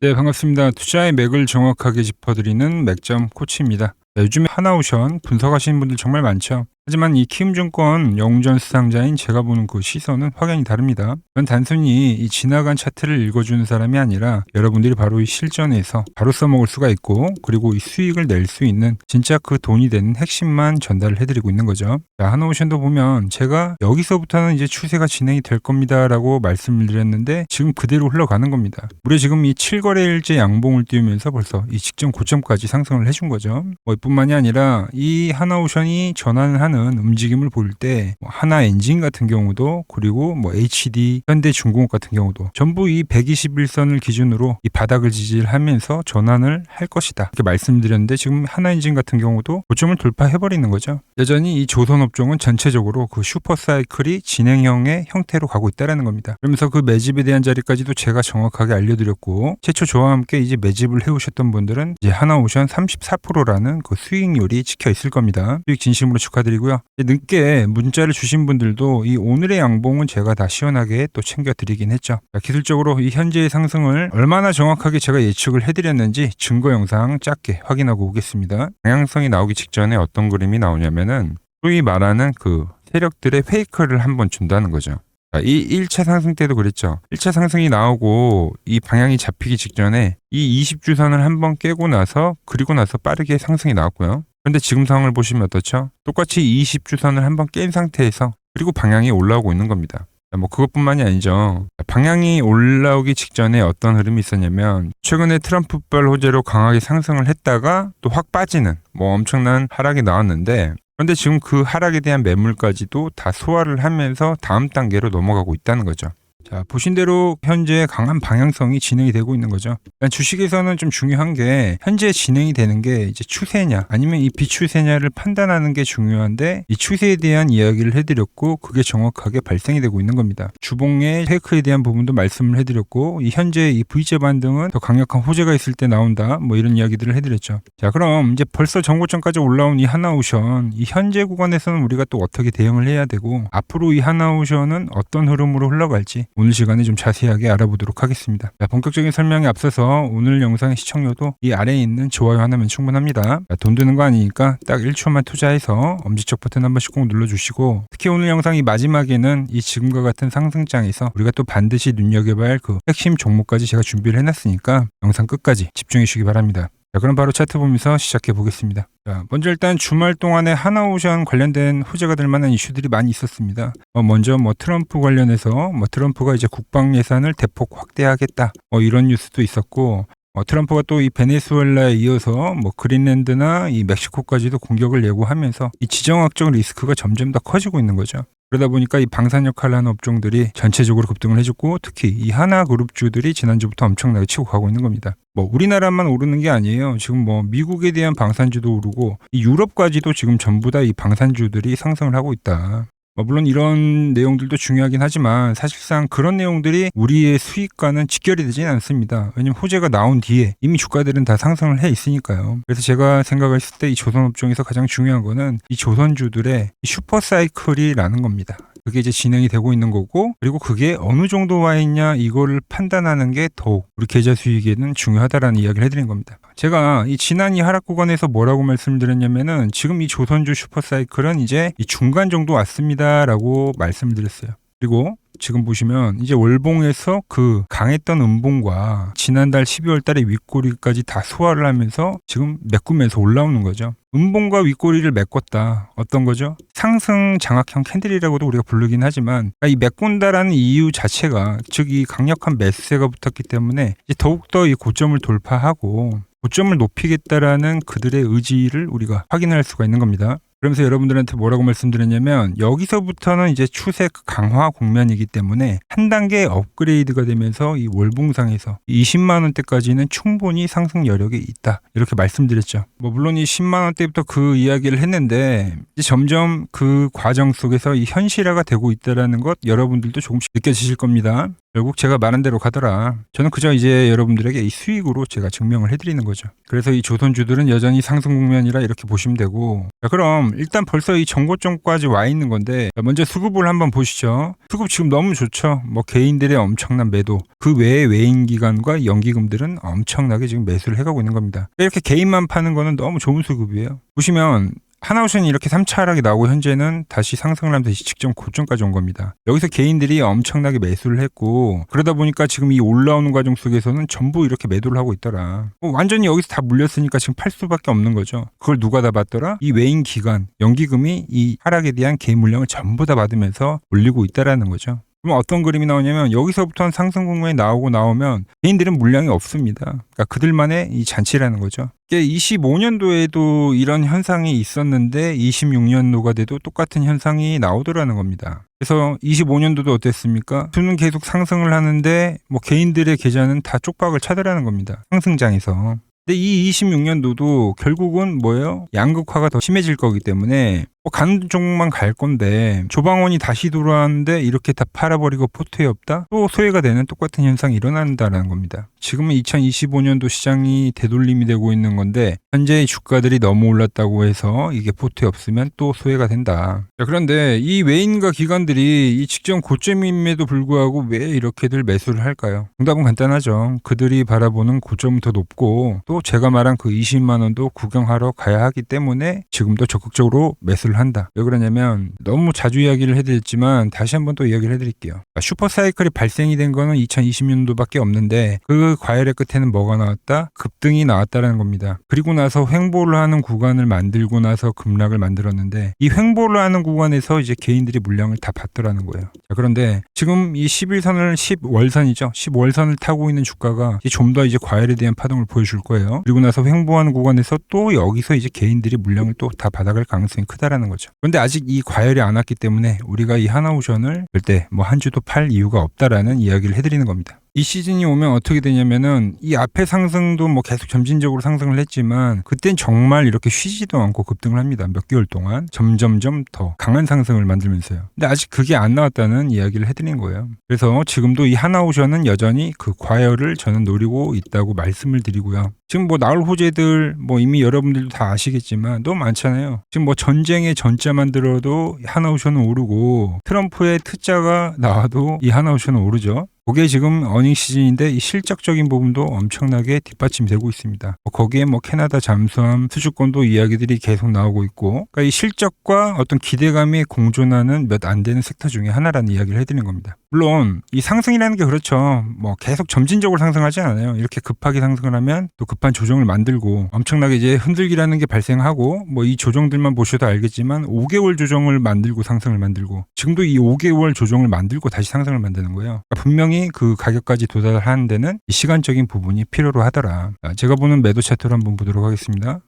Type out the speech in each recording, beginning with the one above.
네, 반갑습니다. 투자의 맥을 정확하게 짚어드리는 맥점 코치입니다. 요즘에 하나오션 분석하시는 분들 정말 많죠. 하지만 이 키움증권 영웅전 수상자인 제가 보는 그 시선은 확연히 다릅니다. 그건 단순히 이 지나간 차트를 읽어주는 사람이 아니라 여러분들이 바로 이 실전에서 바로 써먹을 수가 있고, 그리고 이 수익을 낼 수 있는 진짜 그 돈이 되는 핵심만 전달을 해드리고 있는 거죠. 자, 하나오션도 보면 제가 여기서부터는 이제 추세가 진행이 될 겁니다 라고 말씀을 드렸는데 지금 그대로 흘러가는 겁니다. 무려 지금 이 7거래일째 양봉을 띄우면서 벌써 이 직전 고점까지 상승을 해준 거죠. 이뿐만이 아니라 이 하나오션이 전환을 하는 움직임을 볼 때 하나엔진 같은 경우도, 그리고 HD, 현대중공업 같은 경우도 전부 이 121선을 기준으로 이 바닥을 지지하면서 전환을 할 것이다 이렇게 말씀드렸는데, 지금 하나엔진 같은 경우도 고점을 돌파해버리는 거죠. 여전히 이 조선업종은 전체적으로 그 슈퍼사이클이 진행형의 형태로 가고 있다는 겁니다. 그러면서 그 매집에 대한 자리까지도 제가 정확하게 알려드렸고, 최초 저와 함께 이제 매집을 해오셨던 분들은 이제 하나오션 34%라는 그 수익률이 찍혀 있을 겁니다. 수익 진심으로 축하드리고요. 늦게 문자를 주신 분들도 이 오늘의 양봉은 제가 다 시원하게 또 챙겨드리긴 했죠. 기술적으로 이 현재의 상승을 얼마나 정확하게 제가 예측을 해드렸는지 증거 영상 짧게 확인하고 오겠습니다. 방향성이 나오기 직전에 어떤 그림이 나오냐면은 소위 말하는 그 세력들의 페이크를 한번 준다는 거죠. 이 1차 상승 때도 그랬죠. 1차 상승이 나오고 이 방향이 잡히기 직전에 이 20주선을 한번 깨고 나서, 그리고 나서 빠르게 상승이 나왔고요. 그런데 지금 상황을 보시면 어떻죠? 똑같이 20주선을 한번 깬 상태에서 그리고 방향이 올라오고 있는 겁니다. 그것뿐만이 아니죠. 방향이 올라오기 직전에 어떤 흐름이 있었냐면, 최근에 트럼프발 호재로 강하게 상승을 했다가 또 확 빠지는 엄청난 하락이 나왔는데, 그런데 지금 그 하락에 대한 매물까지도 다 소화를 하면서 다음 단계로 넘어가고 있다는 거죠. 자, 보신 대로 현재 강한 방향성이 진행이 되고 있는 거죠. 주식에서는 좀 중요한 게 현재 진행이 되는 게 이제 추세냐 아니면 이 비추세냐를 판단하는 게 중요한데, 이 추세에 대한 이야기를 해드렸고 그게 정확하게 발생이 되고 있는 겁니다. 주봉의 페이크에 대한 부분도 말씀을 해드렸고, 이 현재 이 V자 반등은 더 강력한 호재가 있을 때 나온다 이런 이야기들을 해드렸죠. 자, 그럼 이제 벌써 전고점까지 올라온 이 하나오션, 이 현재 구간에서는 우리가 또 어떻게 대응을 해야 되고, 앞으로 이 하나오션은 어떤 흐름으로 흘러갈지 오늘 시간에 좀 자세하게 알아보도록 하겠습니다. 자, 본격적인 설명에 앞서서 오늘 영상의 시청료도 이 아래에 있는 좋아요 하나면 충분합니다. 자, 돈 드는 거 아니니까 딱 1초만 투자해서 엄지척 버튼 한 번씩 꼭 눌러주시고, 특히 오늘 영상 이 마지막에는 이 지금과 같은 상승장에서 우리가 또 반드시 눈여겨봐야 할 그 핵심 종목까지 제가 준비를 해놨으니까 영상 끝까지 집중해 주시기 바랍니다. 자, 그럼 바로 차트 보면서 시작해 보겠습니다. 자, 먼저 일단 주말 동안에 하나오션 관련된 호재가 될 만한 이슈들이 많이 있었습니다. 먼저 트럼프 관련해서 트럼프가 이제 국방 예산을 대폭 확대하겠다 이런 뉴스도 있었고, 트럼프가 또 이 베네수엘라에 이어서 그린랜드나 이 멕시코까지도 공격을 예고하면서 이 지정학적 리스크가 점점 더 커지고 있는 거죠. 그러다 보니까 이 방산 역할을 하는 업종들이 전체적으로 급등을 해줬고, 특히 이 하나그룹주들이 지난주부터 엄청나게 치고 가고 있는 겁니다. 우리나라만 오르는 게 아니에요. 지금 미국에 대한 방산주도 오르고, 이 유럽까지도 지금 전부 다 이 방산주들이 상승을 하고 있다. 물론 이런 내용들도 중요하긴 하지만 사실상 그런 내용들이 우리의 수익과는 직결이 되지는 않습니다. 왜냐면 호재가 나온 뒤에 이미 주가들은 다 상승을 해 있으니까요. 그래서 제가 생각했을 때 이 조선업종에서 가장 중요한 거는 이 조선주들의 슈퍼사이클이라는 겁니다. 그게 이제 진행이 되고 있는 거고, 그리고 그게 어느 정도 와 있냐 이거를 판단하는 게 더욱 우리 계좌 수익에는 중요하다라는 이야기를 해드린 겁니다. 제가 이 지난 이 하락 구간에서 뭐라고 말씀드렸냐면은, 지금 이 조선주 슈퍼사이클은 이제 이 중간 정도 왔습니다라고 말씀을 드렸어요. 그리고 지금 보시면 이제 월봉에서 그 강했던 음봉과 지난달 12월 달에 윗꼬리까지 다 소화를 하면서 지금 메꾸면서 올라오는 거죠. 음봉과 윗꼬리를 메꿨다. 어떤 거죠? 상승 장악형 캔들이라고도 우리가 부르긴 하지만, 이 메꾼다라는 이유 자체가, 즉 이 강력한 매수세가 붙었기 때문에 이제 더욱더 이 고점을 돌파하고 고점을 높이겠다라는 그들의 의지를 우리가 확인할 수가 있는 겁니다. 그러면서 여러분들한테 뭐라고 말씀드렸냐면, 여기서부터는 이제 추세 강화 국면이기 때문에 한 단계 업그레이드가 되면서 이 월봉상에서 20만 원대까지는 충분히 상승 여력이 있다 이렇게 말씀드렸죠. 물론 이 10만 원대부터 그 이야기를 했는데, 이제 점점 그 과정 속에서 이 현실화가 되고 있다는 것 여러분들도 조금씩 느껴지실 겁니다. 결국 제가 말한 대로 가더라. 저는 그저 이제 여러분들에게 이 수익으로 제가 증명을 해드리는 거죠. 그래서 이 조선주들은 여전히 상승 국면이라 이렇게 보시면 되고, 자, 그럼 일단 벌써 이 정고점까지 와 있는 건데, 먼저 수급을 한번 보시죠. 수급 지금 너무 좋죠. 뭐 개인들의 엄청난 매도, 그 외에 외인기관과 연기금들은 엄청나게 지금 매수를 해가고 있는 겁니다. 이렇게 개인만 파는 거는 너무 좋은 수급이에요. 보시면 하나오션이 이렇게 3차 하락이 나오고 현재는 다시 상승을 하면서 직전 고점까지 온 겁니다. 여기서 개인들이 엄청나게 매수를 했고, 그러다 보니까 지금 이 올라오는 과정 속에서는 전부 이렇게 매도를 하고 있더라. 완전히 여기서 다 물렸으니까 지금 팔 수밖에 없는 거죠. 그걸 누가 다 받더라? 이 외인 기관, 연기금이 이 하락에 대한 개인 물량을 전부 다 받으면서 올리고 있다라는 거죠. 그럼 어떤 그림이 나오냐면 여기서부터 상승 국면이 나오면 개인들은 물량이 없습니다. 그러니까 그들만의 이 잔치라는 거죠. 25년도에도 이런 현상이 있었는데 26년도가 돼도 똑같은 현상이 나오더라는 겁니다. 그래서 25년도도 어땠습니까? 수는 계속 상승을 하는데 뭐 개인들의 계좌는 다 쪽박을 차더라는 겁니다. 상승장에서. 근데 이 26년도도 결국은 뭐예요? 양극화가 더 심해질 거기 때문에 가는 종목만 갈 건데 조방원이 다시 돌아왔는데 이렇게 다 팔아버리고 포트에 없다? 또 소외가 되는 똑같은 현상이 일어난다는 겁니다. 지금은 2025년도 시장이 되돌림이 되고 있는 건데 현재 주가들이 너무 올랐다고 해서 이게 포트에 없으면 또 소외가 된다. 자, 그런데 이 외인과 기관들이 이 직전 고점임에도 불구하고 왜 이렇게들 매수를 할까요? 정답은 간단하죠. 그들이 바라보는 고점은 더 높고 또 제가 말한 그 20만 원도 구경하러 가야 하기 때문에 지금도 적극적으로 매수를 한다. 왜 그러냐면 너무 자주 이야기를 해드렸지만 다시 한번 또 이야기를 해드릴게요. 슈퍼사이클이 발생이 된 거는 2020년도밖에 없는데 그 과열의 끝에는 뭐가 나왔다? 급등이 나왔다라는 겁니다. 그리고 나서 횡보를 하는 구간을 만들고 나서 급락을 만들었는데 이 횡보를 하는 구간에서 이제 개인들이 물량을 다 받더라는 거예요. 자, 그런데 지금 이 11선을 10월선이죠. 10월선을 타고 있는 주가가 좀 더 이제 과열에 대한 파동을 보여줄 거예요. 그리고 나서 횡보하는 구간에서 또 여기서 이제 개인들이 물량을 또 다 받아갈 가능성이 크다라는 거죠. 그런데 아직 이 과열이 안 왔기 때문에 우리가 이 하나오션을 절대 뭐 한 주도 팔 이유가 없다라는 이야기를 해드리는 겁니다. 이 시즌이 오면 어떻게 되냐면은 이 앞에 상승도 뭐 계속 점진적으로 상승을 했지만 그땐 정말 이렇게 쉬지도 않고 급등을 합니다. 몇 개월 동안 점점점 더 강한 상승을 만들면서요. 근데 아직 그게 안 나왔다는 이야기를 해드린 거예요. 그래서 지금도 이 하나오션은 여전히 그 과열을 저는 노리고 있다고 말씀을 드리고요. 지금 뭐 나올 호재들 뭐 이미 여러분들도 다 아시겠지만 너무 많잖아요. 지금 뭐 전쟁의 전자만 들어도 하나오션은 오르고 트럼프의 트자가 나와도 이 하나오션은 오르죠. 그게 지금 어닝 시즌인데 이 실적적인 부분도 엄청나게 뒷받침이 되고 있습니다. 거기에 뭐 캐나다 잠수함 수주권도 이야기들이 계속 나오고 있고, 그러니까 이 실적과 어떤 기대감이 공존하는 몇 안 되는 섹터 중에 하나라는 이야기를 해드리는 겁니다. 물론 이 상승이라는 게 그렇죠. 뭐 계속 점진적으로 상승하지 않아요. 이렇게 급하게 상승을 하면 또 급한 조정을 만들고 엄청나게 이제 흔들기라는 게 발생하고 뭐 이 조정들만 보셔도 알겠지만 5개월 조정을 만들고 상승을 만들고 지금도 이 5개월 조정을 만들고 다시 상승을 만드는 거예요. 그러니까 분명히 그 가격까지 도달하는 데는 이 시간적인 부분이 필요로 하더라. 제가 보는 매도 차트로 한번 보도록 하겠습니다.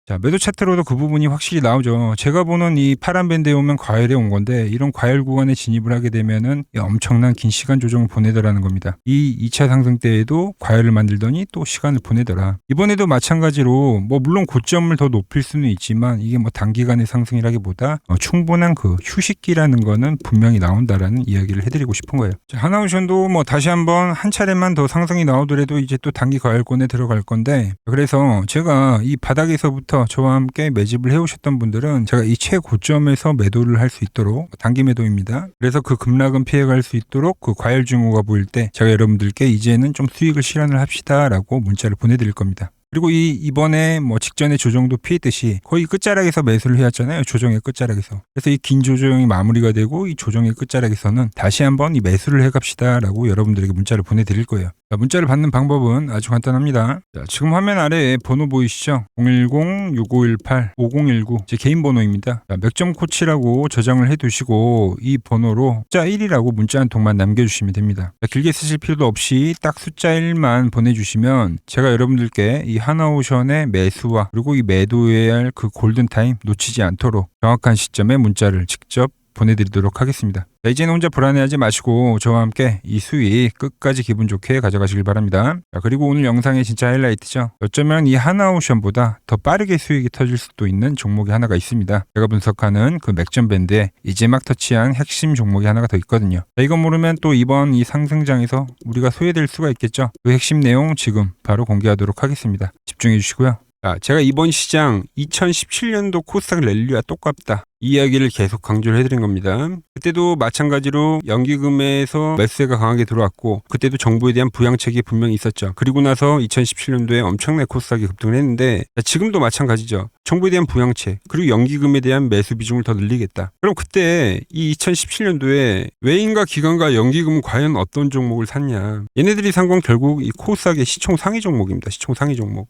자, 매도 차트로도 그 부분이 확실히 나오죠. 제가 보는 이 파란 밴드에 오면 과열에 온 건데 이런 과열 구간에 진입을 하게 되면은 엄청난 긴 시간 조정을 보내더라는 겁니다. 이 2차 상승 때에도 과열을 만들더니 또 시간을 보내더라. 이번에도 마찬가지로 뭐 물론 고점을 더 높일 수는 있지만 이게 뭐 단기간의 상승이라기보다 충분한 그 휴식기라는 거는 분명히 나온다라는 이야기를 해드리고 싶은 거예요. 자, 하나오션도 뭐 다시 한번 한 차례만 더 상승이 나오더라도 이제 또 단기 과열권에 들어갈 건데 그래서 제가 이 바닥에서부터 저와 함께 매집을 해오셨던 분들은 제가 이 최고점에서 매도를 할 수 있도록 단기 매도입니다. 그래서 그 급락은 피해갈 수 있도록 그 과열 징후가 보일 때 제가 여러분들께 이제는 좀 수익을 실현을 합시다라고 문자를 보내드릴 겁니다. 그리고 이번에 뭐 직전에 조정도 피했듯이 거의 끝자락에서 매수를 해왔잖아요. 조정의 끝자락에서. 그래서 이 긴 조정이 마무리가 되고 이 조정의 끝자락에서는 다시 한번 이 매수를 해갑시다라고 여러분들에게 문자를 보내드릴 거예요. 자, 문자를 받는 방법은 아주 간단합니다. 자, 지금 화면 아래에 번호 보이시죠? 010-6518-5019 제 개인 번호입니다. 자, 맥점 코치라고 저장을 해두시고 이 번호로 숫자 1이라고 문자 한 통만 남겨주시면 됩니다. 자, 길게 쓰실 필요도 없이 딱 숫자 1만 보내주시면 제가 여러분들께 이 하나오션의 매수와 그리고 이 매도해야 할 그 골든타임 놓치지 않도록 정확한 시점에 문자를 직접 보내드리도록 하겠습니다. 자, 이제는 혼자 불안해하지 마시고 저와 함께 이 수익 끝까지 기분 좋게 가져가시길 바랍니다. 자, 그리고 오늘 영상의 진짜 하이라이트죠. 어쩌면 이 하나오션보다 더 빠르게 수익이 터질 수도 있는 종목이 하나가 있습니다. 제가 분석하는 그 맥점 밴드에 이제 막 터치한 핵심 종목이 하나가 더 있거든요. 자, 이거 모르면 또 이번 이 상승장에서 우리가 소외될 수가 있겠죠. 그 핵심 내용 지금 바로 공개하도록 하겠습니다. 집중해 주시고요. 자, 제가 이번 시장 2017년도 코스닥 랠리와 똑같다. 이 이야기를 계속 강조를 해드린 겁니다. 그때도 마찬가지로 연기금에서 매수세가 강하게 들어왔고 그때도 정부에 대한 부양책이 분명히 있었죠. 그리고 나서 2017년도에 엄청나게 코스닥이 급등을 했는데 지금도 마찬가지죠. 정부에 대한 부양책 그리고 연기금에 대한 매수 비중을 더 늘리겠다. 그럼 그때 이 2017년도에 외인과 기관과 연기금은 과연 어떤 종목을 샀냐. 얘네들이 산 건 결국 이 코스닥의 시총 상위 종목입니다. 시총 상위 종목.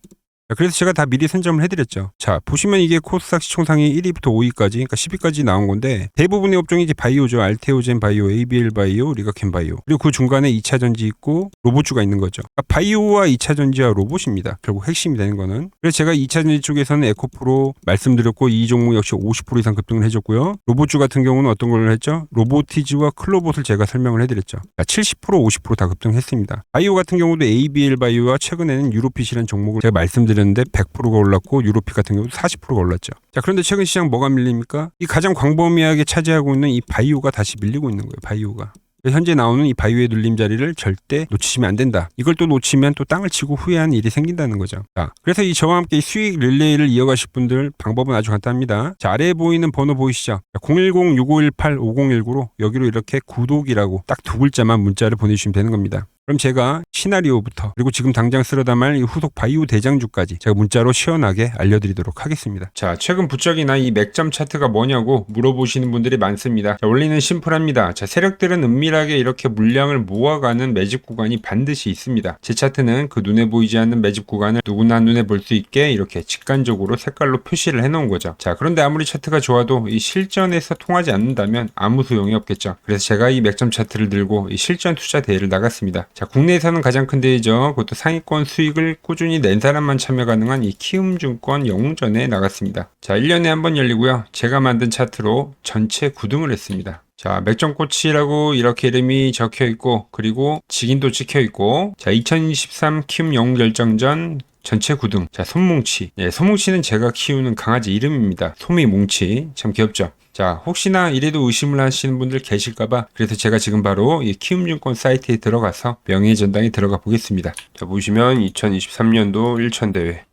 그래서 제가 다 미리 선점을 해드렸죠. 자, 보시면 이게 코스닥 시총상위 1위부터 5위까지, 그러니까 10위까지 나온 건데 대부분의 업종이 이제 바이오죠. 알테오젠 바이오, ABL 바이오, 리가켄 바이오. 그리고 그 중간에 2차 전지 있고 로봇주가 있는 거죠. 그러니까 바이오와 2차 전지와 로봇입니다. 결국 핵심이 되는 거는. 그래서 제가 2차 전지 쪽에서는 에코프로 말씀드렸고 이 종목 역시 50% 이상 급등을 해줬고요. 로봇주 같은 경우는 어떤 걸 했죠? 로보티즈와 클로봇을 제가 설명을 해드렸죠. 70% 50% 다 급등했습니다. 바이오 같은 경우도 ABL 바이오와 최근에는 유로핏이라는 종목을 제가 말씀드렸는데 100%가 올랐고 유로피 같은 경우도 40%가 올랐죠. 자, 그런데 최근 시장 뭐가 밀립니까? 이 가장 광범위하게 차지하고 있는 이 바이오가 다시 밀리고 있는 거예요. 바이오가. 현재 나오는 이 바이오의 눌림 자리를 절대 놓치시면 안 된다. 이걸 또 놓치면 또 땅을 치고 후회하는 일이 생긴다는 거죠. 자, 그래서 이 저와 함께 이 수익 릴레이를 이어가실 분들 방법은 아주 간단합니다. 자, 아래에 보이는 번호 보이시죠? 010-6518-5019로 여기로 이렇게 구독이라고 딱 두 글자만 문자를 보내주시면 되는 겁니다. 그럼 제가 시나리오부터 그리고 지금 당장 쓸어 담을 이 후속 바이오 대장주까지 제가 문자로 시원하게 알려드리도록 하겠습니다. 자, 최근 부쩍이나 이 맥점 차트가 뭐냐고 물어보시는 분들이 많습니다. 자, 원리는 심플합니다. 자, 세력들은 은밀하게 이렇게 물량을 모아가는 매집 구간이 반드시 있습니다. 제 차트는 그 눈에 보이지 않는 매집 구간을 누구나 눈에 볼 수 있게 이렇게 직관적으로 색깔로 표시를 해놓은 거죠. 자, 그런데 아무리 차트가 좋아도 이 실전에서 통하지 않는다면 아무 소용이 없겠죠. 그래서 제가 이 맥점 차트를 들고 이 실전 투자 대회를 나갔습니다. 자, 국내에서는 가장 큰 대회죠. 그것도 상위권 수익을 꾸준히 낸 사람만 참여 가능한 이 키움증권 영웅전에 나갔습니다. 자, 1년에 한 번 열리고요. 제가 만든 차트로 전체 9등을 했습니다. 자, 맥점코치라고 이렇게 이름이 적혀 있고 그리고 직인도 찍혀 있고 자, 2023 키움 영웅 결정전 전체 9등. 자, 솜뭉치. 예, 솜뭉치는 제가 키우는 강아지 이름입니다. 솜이뭉치. 참 귀엽죠? 자, 혹시나 이래도 의심을 하시는 분들 계실까봐 그래서 제가 지금 바로 이 키움증권 사이트에 들어가서 명예의 전당에 들어가 보겠습니다. 자, 보시면 2023년도 1천대회.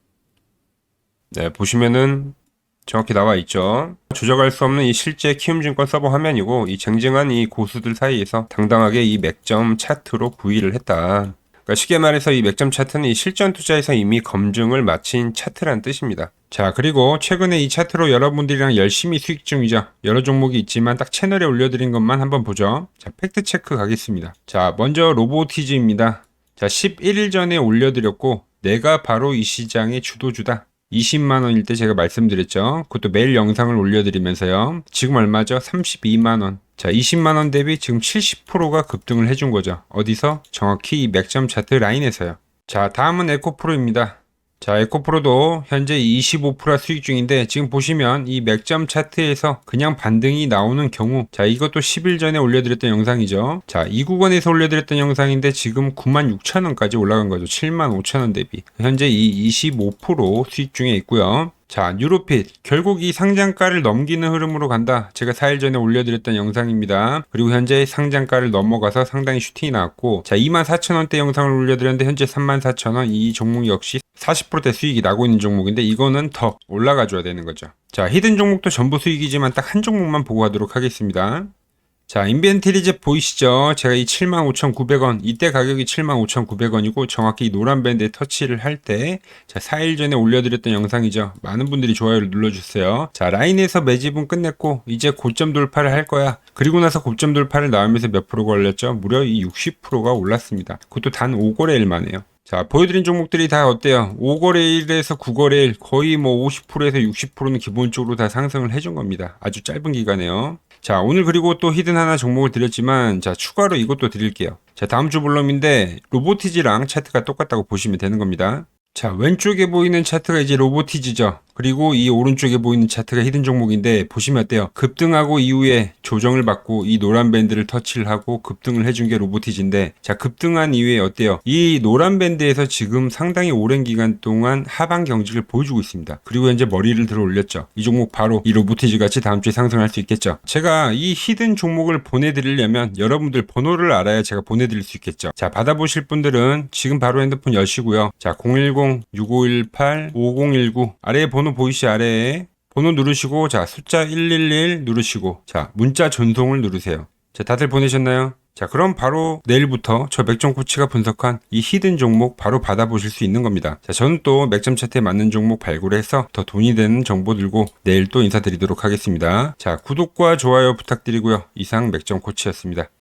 네, 보시면은 정확히 나와 있죠. 조작할 수 없는 이 실제 키움증권 서버 화면이고 이 쟁쟁한 이 고수들 사이에서 당당하게 이 맥점 차트로 구위를 했다. 그러니까 쉽게 말해서 이 맥점 차트는 이 실전 투자에서 이미 검증을 마친 차트란 뜻입니다. 자, 그리고 최근에 이 차트로 여러분들이랑 열심히 수익 중이죠. 여러 종목이 있지만 딱 채널에 올려드린 것만 한번 보죠. 자, 팩트 체크 가겠습니다. 자, 먼저 로보티즈입니다. 자, 11일 전에 올려드렸고 내가 바로 이 시장의 주도주다. 20만원일 때 제가 말씀드렸죠. 그것도 매일 영상을 올려드리면서요. 지금 얼마죠? 32만원. 자, 20만원 대비 지금 70%가 급등을 해준 거죠. 어디서? 정확히 이 맥점 차트 라인에서요. 자, 다음은 에코프로입니다. 자, 에코프로도 현재 25% 수익 중인데 지금 보시면 이 맥점 차트에서 그냥 반등이 나오는 경우 자, 이것도 10일 전에 올려드렸던 영상이죠. 자, 이 구간에서 올려드렸던 영상인데 지금 96,000원까지 올라간 거죠. 75,000원 대비. 현재 이 25% 수익 중에 있고요. 자, 유로핏 결국 이 상장가를 넘기는 흐름으로 간다. 제가 4일 전에 올려드렸던 영상입니다. 그리고 현재 상장가를 넘어가서 상당히 슈팅이 나왔고 자, 24,000원대 영상을 올려드렸는데 현재 34,000원. 이 종목 역시 40%대 수익이 나고 있는 종목인데 이거는 더 올라가 줘야 되는 거죠. 자, 히든 종목도 전부 수익이지만 딱 한 종목만 보고 가도록 하겠습니다. 자, 인벤트리즈 보이시죠? 제가 이 75,900원, 이때 가격이 75,900원이고 정확히 이 노란 밴드에 터치를 할 때 자, 4일 전에 올려드렸던 영상이죠. 많은 분들이 좋아요를 눌러주세요. 자, 라인에서 매집은 끝냈고 이제 고점 돌파를 할 거야. 그리고 나서 고점 돌파를 나오면서 몇 프로가 올렸죠? 무려 이 60%가 올랐습니다. 그것도 단 5거래일 만에요. 자, 보여드린 종목들이 다 어때요? 5거래일에서 9거래일 거의 뭐 50%에서 60%는 기본적으로 다 상승을 해준 겁니다. 아주 짧은 기간에요. 자, 오늘 그리고 또 히든 하나 종목을 드렸지만 자, 추가로 이것도 드릴게요. 자, 다음 주 볼럼인데 로보티즈랑 차트가 똑같다고 보시면 되는 겁니다. 자, 왼쪽에 보이는 차트가 이제 로보티즈죠. 그리고 이 오른쪽에 보이는 차트가 히든 종목인데 보시면 어때요? 급등하고 이후에 조정을 받고 이 노란 밴드를 터치를 하고 급등을 해준 게 로보티지인데, 자, 급등한 이후에 어때요? 이 노란 밴드에서 지금 상당히 오랜 기간 동안 하방 경직을 보여주고 있습니다. 그리고 현재 머리를 들어 올렸죠. 이 종목 바로 이 로보티지 같이 다음 주에 상승할 수 있겠죠. 제가 이 히든 종목을 보내드리려면 여러분들 번호를 알아야 제가 보내드릴 수 있겠죠. 자, 받아보실 분들은 지금 바로 핸드폰 여시고요. 자, 010-6518-5019 아래에 번호 보이시 아래에 번호 누르시고, 자, 숫자 111 누르시고, 자, 문자 전송을 누르세요. 자, 다들 보내셨나요? 자, 그럼 바로 내일부터 저 맥점 코치가 분석한 이 히든 종목 바로 받아보실 수 있는 겁니다. 자, 저는 또 맥점 차트에 맞는 종목 발굴해서 더 돈이 되는 정보 들고 내일 또 인사드리도록 하겠습니다. 자, 구독과 좋아요 부탁드리고요. 이상 맥점 코치였습니다.